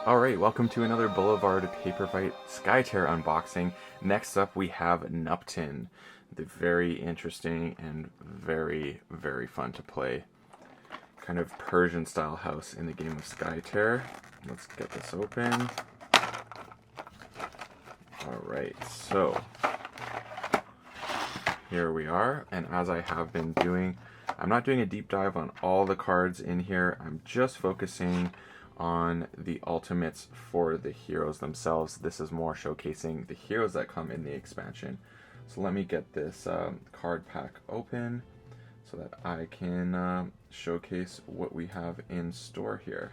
Alright, welcome to another Boulevard Paper Fight Skytear unboxing. Next up we have Nupten, the very interesting and very fun to play kind of Persian style house in the game of Skytear. Let's get this open. Alright, so here we are, and as I have been doing, I'm not doing a deep dive on all the cards in here. I'm just focusing on the ultimates for the heroes themselves. This is more showcasing the heroes that come in the expansion. So let me get this card pack open so that I can showcase what we have in store here.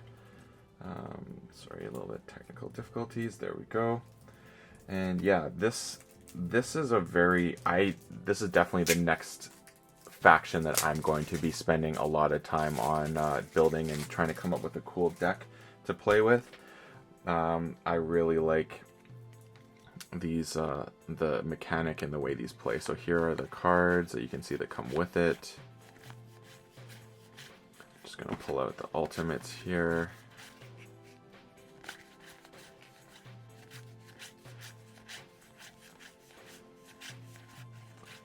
Sorry, a little bit technical difficulties. There we go. And yeah, this is a this is definitely the next faction that I'm going to be spending a lot of time on building and trying to come up with a cool deck to play with. I really like these the mechanic and the way these play. So here are the cards that you can see that come with it. Just gonna pull out the ultimates here.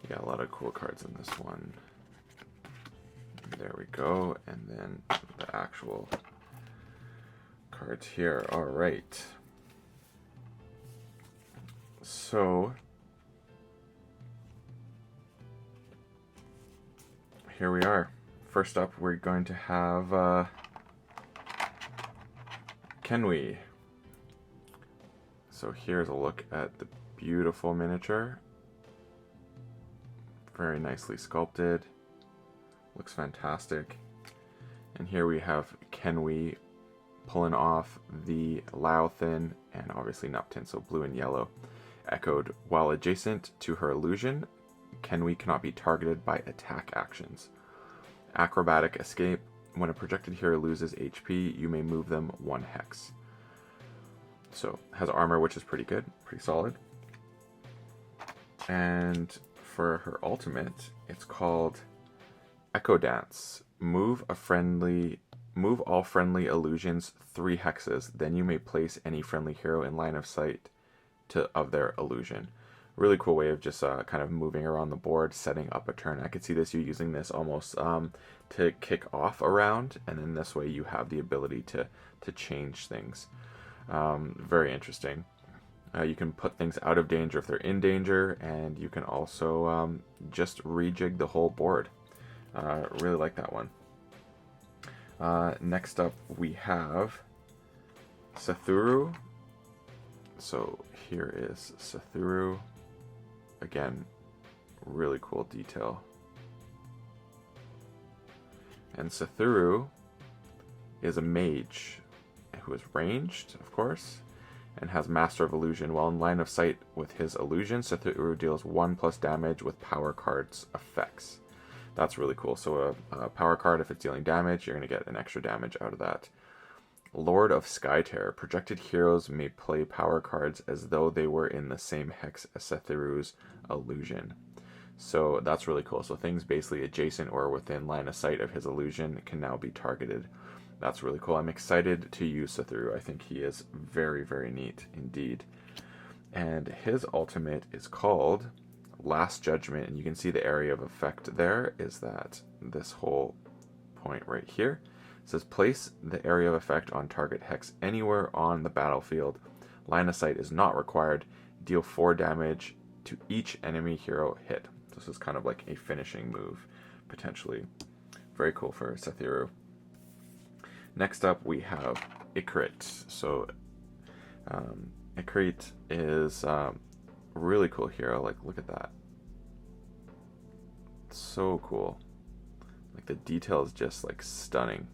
You got a lot of cool cards in this one. There we go, and then the actual cards here. All right. So here we are. First up, we're going to have Kenwi. So here's a look at the beautiful miniature. Very nicely sculpted. Looks fantastic. And here we have Kenwi pulling off the Laothin and obviously Nupten, so blue and yellow, echoed. While adjacent to her illusion, Kenwi cannot be targeted by attack actions. Acrobatic escape. When a projected hero loses HP, you may move them 1 hex. So has armor, which is pretty good, pretty solid. And for her ultimate, it's called Echo Dance. Move all friendly illusions 3 hexes, then you may place any friendly hero in line of sight of their illusion. Really cool way of just kind of moving around the board, setting up a turn. I could see you using this almost to kick off a round, and then this way you have the ability to change things. Very interesting. You can put things out of danger if they're in danger, and you can also just rejig the whole board. Really like that one. Next up we have Sathuru. So here is Sathuru. Again, really cool detail. And Sathuru is a mage who is ranged, of course, and has Master of Illusion. While in line of sight with his illusion, Sathuru deals 1+ damage with power cards effects. That's really cool. So a power card, if it's dealing damage, you're going to get an extra damage out of that. Lord of Skytear. Projected heroes may play power cards as though they were in the same hex as Sathuru's illusion. So that's really cool. So things basically adjacent or within line of sight of his illusion can now be targeted. That's really cool. I'm excited to use Sathuru. I think he is very neat indeed. And his ultimate is called Last Judgment, and you can see the area of effect there is that this whole point right here. It says place the area of effect on target hex anywhere on the battlefield. Line of sight is not required. Deal 4 damage to each enemy hero hit. This is kind of like a finishing move, potentially. Very cool for Sathuru. Next up we have Ikrit. So Ikrit is really cool hero. Like, look at that. So cool. Like, the detail is just like stunning.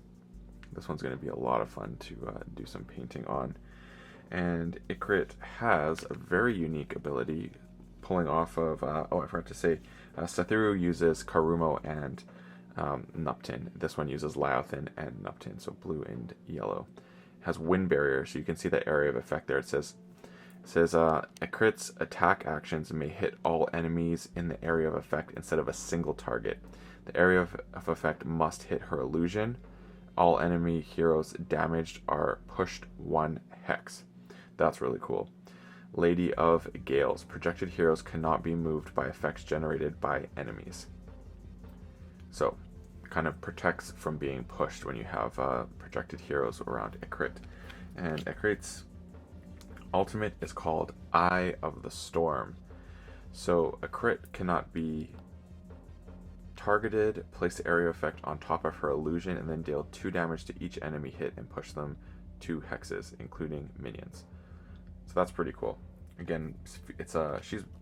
This one's going to be a lot of fun to do some painting on. And Ikrit has a very unique ability pulling off of, oh, I forgot to say, Sathuru uses Karumo and Nupten. This one uses Laothin and Nupten, so blue and yellow. It has wind barrier, so you can see that area of effect there. It says Ikrit's attack actions may hit all enemies in the area of effect instead of a single target. The area of effect must hit her illusion, All enemy heroes damaged are pushed 1 hex. That's really cool. Lady of Gales. Projected heroes cannot be moved by effects generated by enemies. So, kind of protects from being pushed when you have projected heroes around Ikrit. And Ikrit's ultimate is called Eye of the Storm. So, Ikrit cannot be targeted, place the area effect on top of her illusion, and then deal 2 damage to each enemy hit and push them 2 hexes, including minions. So that's pretty cool. Again, it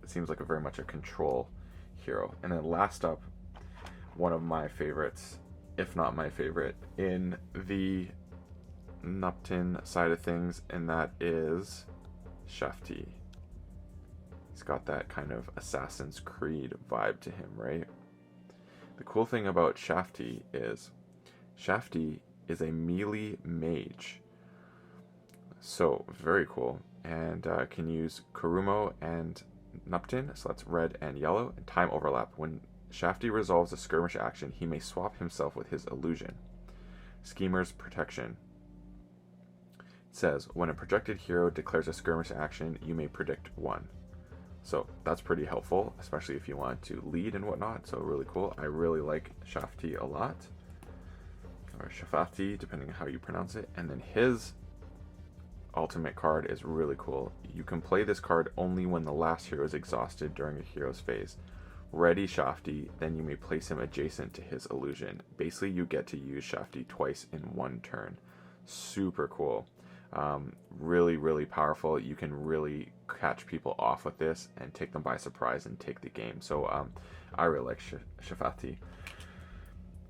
seems like very much a control hero. And then last up, one of my favorites, if not my favorite, in the Nupten side of things, and that is Shafti. He's got that kind of Assassin's Creed vibe to him, right? The cool thing about Shafti is a melee mage. So, very cool. And can use Kurumo and Nupten, so that's red and yellow, and time overlap. When Shafti resolves a skirmish action, he may swap himself with his illusion. Schemer's Protection. It says, when a projected hero declares a skirmish action, you may predict 1. So that's pretty helpful, especially if you want to lead and whatnot. So really cool. I really like Shafti a lot. Or Shafati, depending on how you pronounce it. And then his ultimate card is really cool. You can play this card only when the last hero is exhausted during a hero's phase. Ready Shafti, then you may place him adjacent to his illusion. Basically, you get to use Shafti twice in 1 turn. Super cool. Really, really powerful. You can really catch people off with this and take them by surprise and take the game. So I really like Shafati.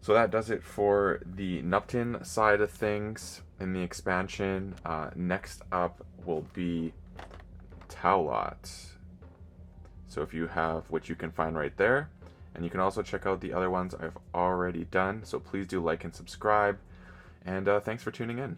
So that does it for the Nupten side of things in the expansion. Next up will be Taulot. So if you have, which you can find right there, and you can also check out the other ones I've already done. So please do like and subscribe, and thanks for tuning in.